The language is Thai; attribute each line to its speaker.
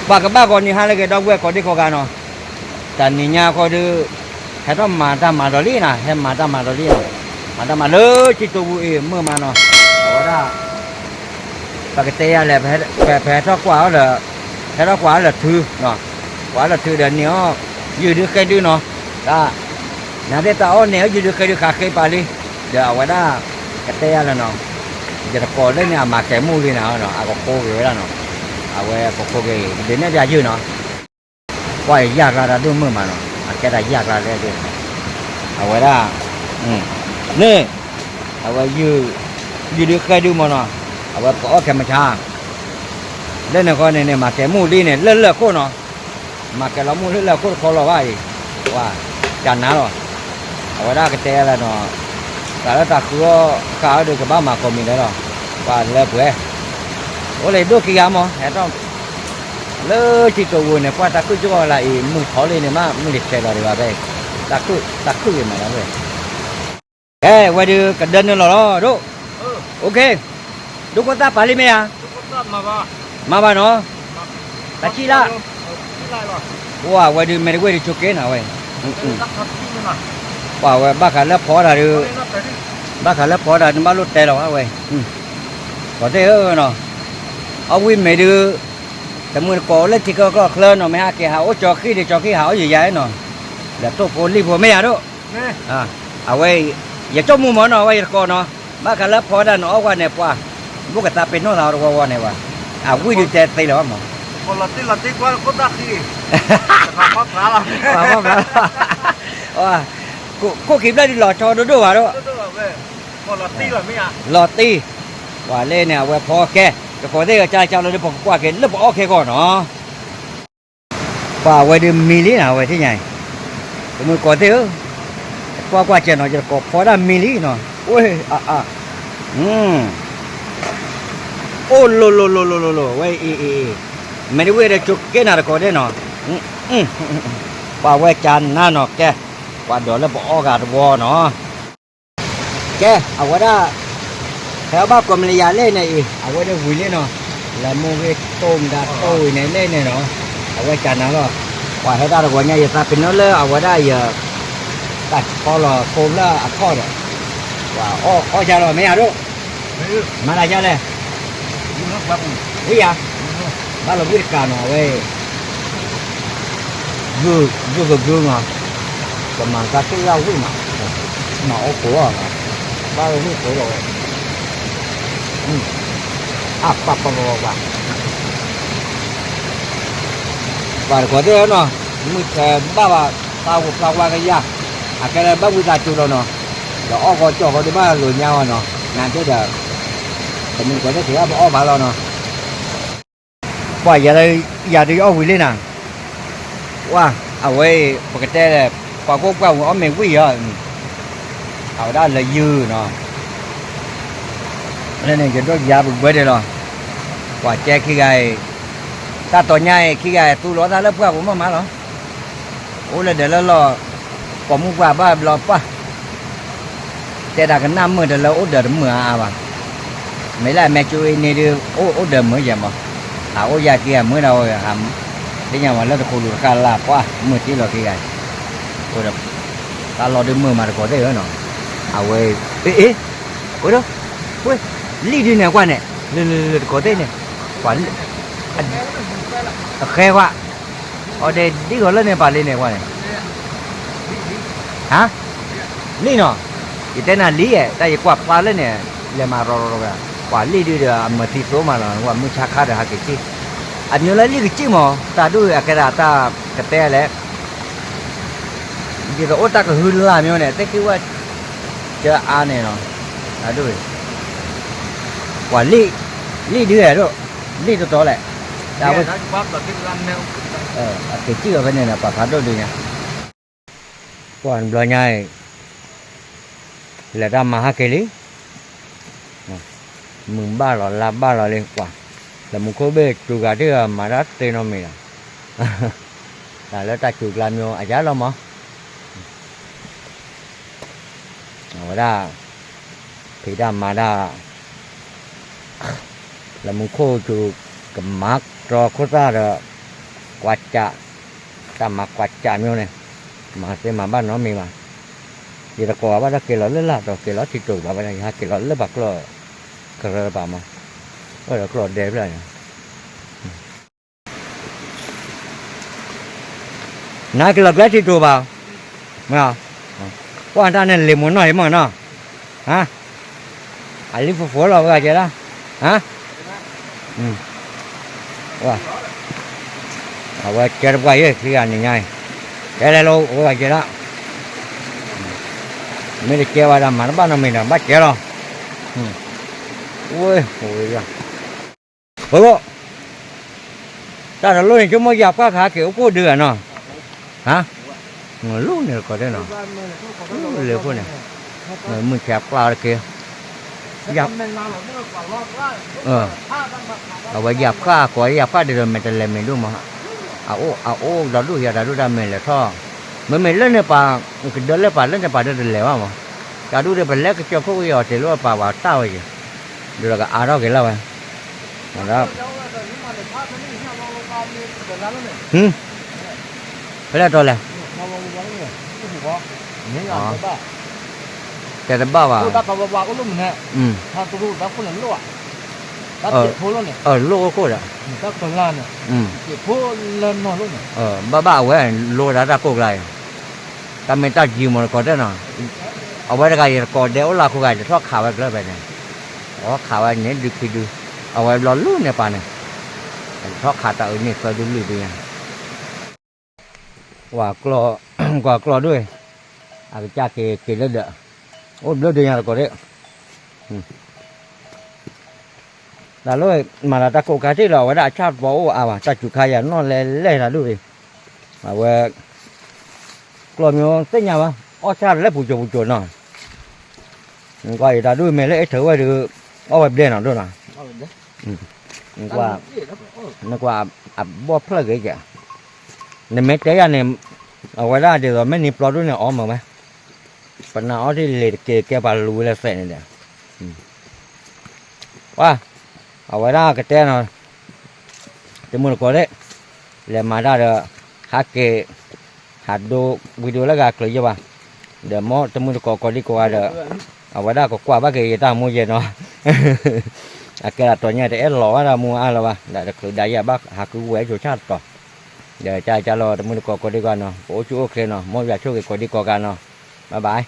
Speaker 1: ปากกับบ้าก่อนนี่ฮะเลยก็ดอกเว้ก่อนที่เขากันเนาะแต่นี่เนี่ยก็ดูให้ต้องมาตามมาดอลลี่นะให้มาตามมาดอลลี่มาตามมาเลยจิตตัวเองเมื่อมาเนาะเอาว่าปากเตะอะไรแพ้ทอกกว่าเหรอแพ้ทอกกว่าเหรอถือเนาะกว่าเหรอถือเดี๋ยวนี้ยืดใครดูเนาะก็นั่นเดี๋ยวตาอ้อนเนี่ยยืดใครดูขาใครไปเลยเดี๋ยวเอาไว้ได้กระเตะแล้วเนาะจะตะโกนเลยเนี่ยมาแก่มูเลยเนาะเอาก็โค้งอยู่แล้วเนาะเอาไว้ก็โค้งเลยเดี๋ยวนี้จะยืดเนาะว่ายากละดูมือมาเนาะแกได้ยากละเลยดูเอาไว้ได้นี่เอาไว้ยืดใครดูมาเนาะเอาไว้ก็แค่มาช้าเล่นก็เนี่ยมาแก่มูดีเนี่ยเลิกโค้เนาะมาแก่เรามูเลิกโค้เขาเราว่าจันนะหรอเอาไว้ได้กระเตะแล้วเนาะแต่แล้วตาคือข้าวดูกับบ้ามาคอมมินได้หรอว่าเลิกเว้ยโอ้เลยดูกี่ยามอ๋อเห็นต้องเลิกที่ตัวเนี่ยว่าตาคือจะว่าอะไรมึงขอเลยเนี่ยมามึงเด็กใจเราดีกว่าไปตาคือยังไงแล้วเว้ยเอ้ไว้ดูกันเดินนั่นหรอดูโอเคดูคนตาปาลีไหมอ่ะมาบ้าเนาะตาชีละว่าไว้ดูไม่ได้ไว้ดูชุกเกนอ่ะเว้ยว่าไว้บ้าขันแล้วพอละดูบ้าขันแล้วพอละบ้ารถเตะหรอเว้ยก็เตะเนาะเอาวิ่งไม่ดูแต่มือก่อเล่นที่ก็เคลื่อนเนาะไม่ฮะแกหาโอ้จอขี้เดี๋ยวจอขี้หาอยู่ใหญ่เนาะเดี๋ยวตัวโกลีบัวไม่หาดูเอาไว้อย่าจ้องมือหมอเนาะไว้ก่อนเนาะบ้าขันแล้วพอละเนาะว่าเนี่ยป่ะบุกตาเป็นโน่นเราว่าเนี่ยว่าวิ่งดูเตะตีหรอหมอ
Speaker 2: คนละตีกว่าคนตาขี้ทำมะพร้าว
Speaker 1: ว่ากูคิดได้ดีหล่อจอดูว่ะดู
Speaker 2: คนละตีละไม่อ่ะ
Speaker 1: หล่อตีว่าเล่เนี่ยว่าพอแกจะขอได้กระจายเจ้าเราได้บอกว่าแกเลิกบอกโอเคก่อนเนาะว่าไว้ดูมิลลินะไว้ที่ไหนมือก่อนเถอะกว่าเจ้าเนาะจะกพอได้มิลลิเนาะโอ้ยโอ้โลไว้ไม่ได้เว้ยได้จุกเกน่าก็ได้เนาะว่าไว้จานน่าเนาะแกว่าเดี๋ยวแล้วบอกออกาดวอเนาะแกเอาไว้ได้แถวบ้านกรมระยะเล่นเนี่ยเอาไว้ได้หุ่นเล่นเนาะแล้วโมเวต้มดาโต้ในเล่นเนี่ยเนาะเอาไว้จานนั้นก็ว่าให้ได้ตัวเนี่ยอย่าตาเป็นนั่นเลยเอาไว้ได้อย่าตัดพอหล่อโคมแล้วอัดข้อเนาะว่าอ้อจะหล่อไม่เอาดูมาได้ยังเลยนี่อ่ะบ้านเราวิ่งกันเนาะเว้ยกูเนาะประมาณสักที่เราวิ่งมาโอ้โหบ้านเราวิ่งโผล่เลยปะว่าก็ได้เนาะมึงแค่บ้าตาหัวปลาว่ากันยากแค่บ้าวิจารณ์จุดเนาะเดี๋ยวอ้อก็จ่อก็ได้บ้าหลุดเงาเนาะงานที่เดี๋ยวแต่มึงก็ได้ถือว่าอ้อมาแล้วเนาะว่าอย่าได้อ้อวิ่งเลยนะว่าเอาไว้ปกติเลยปากก็ว่าอ้อไม่วิ่งอ่ะเอาได้เลยยืดเนาะนั่นเองจะต้องยาบุกเบิดเลยเนาะว่าแจกขี้ไก่ถ้าตัวใหญ่ขี้ไก่ตู้รถถ้าเลิกเพื่อผมมาเหรอโอ้เลยเดี๋ยวแล้วรอผมมุ่งว่าบ้ารอป่ะแต่ดักกันน้ำมือเดี๋ยวเราโอ้เดี๋ยวมืออ่ะบ้างไม่ได้แม่ช่วยนี่ดูโอ้เดี๋ยวมือยังบ่โอ้ยาเกี่ยมือเราทำได้ยังวันแล้วตะโกนการลาป่ะมือที่เราขี้ไก่โอ้เดี๋ยวถ้าเราดึงมือมาตะโกนได้เหรอเนาะเอาไว้โอ้เด้อเว้ยลีดีเนี่ยกว่าเนี่ยเลยcó thế này quản khe quá ở đây đi gọi lên này bà lên này qua này hả lý nó thì tên là lý ấy tại vì quạt qua lên này là mà rồi quả lý đi được mà thì số mà là quả muốn chạc được hả cái chi anh nhớ lấy lý cái chi mà ta đuôi cái là ta cái te đấy thì cái ta cái hư làm như này tới cái qua chơi ăn này nó ta đuôi quả lý đưa rồi lý to lại
Speaker 2: đào cái bắp là cái lăn neo
Speaker 1: cái chi ở bên này là quả phá đôi đi nha còn bò nhai là ra mà hai cái lý mừng ba lò lên quả là một khối bê chủ gà chứ mà đã tên nó mày là nó ta chuột làm vô giá lắm mà ở đây thì đa mà đa là một khối chuột cầm mát rồi khối ra rồi Kuaca. Sama kuaca mio này. Mà thế mà bắt nó mì mà. Thì là có bắt nó kêu lớn là rồi kêu lớn thì trụ vào đây ha kêu lớn là bạc lo. Cái bà mà. Rồi là đẹp rồi. Nãy cái lợn thì trụ vào. Nghe không? Quan ta nên liền muốn nói mà nó. Hả? Ai lính phố là cái gì đó? Hả? Ừ. Wow. Vậy chơi được quay thì anh nhảy. Cái này lô cái gì đó. Mình đi chơi vào mà nó bắt mình là bắt chơi rồi. Ui, ui da. Bố. Ta là lúc này chúng mới dọc qua khá kiểu cô đưa nó. Hả? Lúc này có đây nào. Liệu cô này. Mình kẹp qua kia. Dọc. Vậy dọc qua có dọc qua được mình làm mình đúng mà. Đó đủ giờ đó đủ ra mình là thôi. Mình lên này bà cái đó lên bà lên này bà được lẻo mà. Cả đủ để bà lấy cái cho cô giờ thì lúc bà vào tao vậy. Được là à đó cái là vậy. Đó. Cái là rồi là. Cái đó bao à. Lô cô đó. Ba vậy lô đã ra cô này. Ta mình ta chịu mà có thế nào. Ở đây cái có đéo là cô gái để thoát khảo cái này. Đó khảo anh nhớ được thì được. Ở đây lo luôn này bà này. Thoát khảo ta ở này sao đúng lì vậy. Quả clo đuôi. À cái cha kia lên đỡ. Ô lên đi nhà có đấy. Là lúc mà là ta cố cái thế rồi đã chát bỏ mà ta chủ khai nó lên là đuôi. Mà về clo miêu tới nhà mà. Ô chát lấy bù chuột nó. Quay ta đuôi mày lấy thử quay được. Ô bẹp đen nào đâu nào. Nó qua bóp phơi cái kìa. Nên mấy cái anh em ở ngoài ra thì rồi mấy nịp lo đuôi này ôm mà mấy. Phần nào thì lệ kia bà lùi là phải này nè. Wow. Ở ngoài ra cái tên này. Cái mùi có đấy. Là mà ra được hạt đồ video là gạt lại cho bà. Để mò cái mùi có đi qua được. Ở ngoài ra có qua bác cái ta mua về nó. Cái là tòa nhà để lỏ ra mua ai là bà. Đã được đại gia bác hạt cứ quế chỗ chát rồi. Để cha lo cái mùi có đi qua nó. Bố chú ok nó. Mỗi việc chú cái có đi qua nó. Bye bye.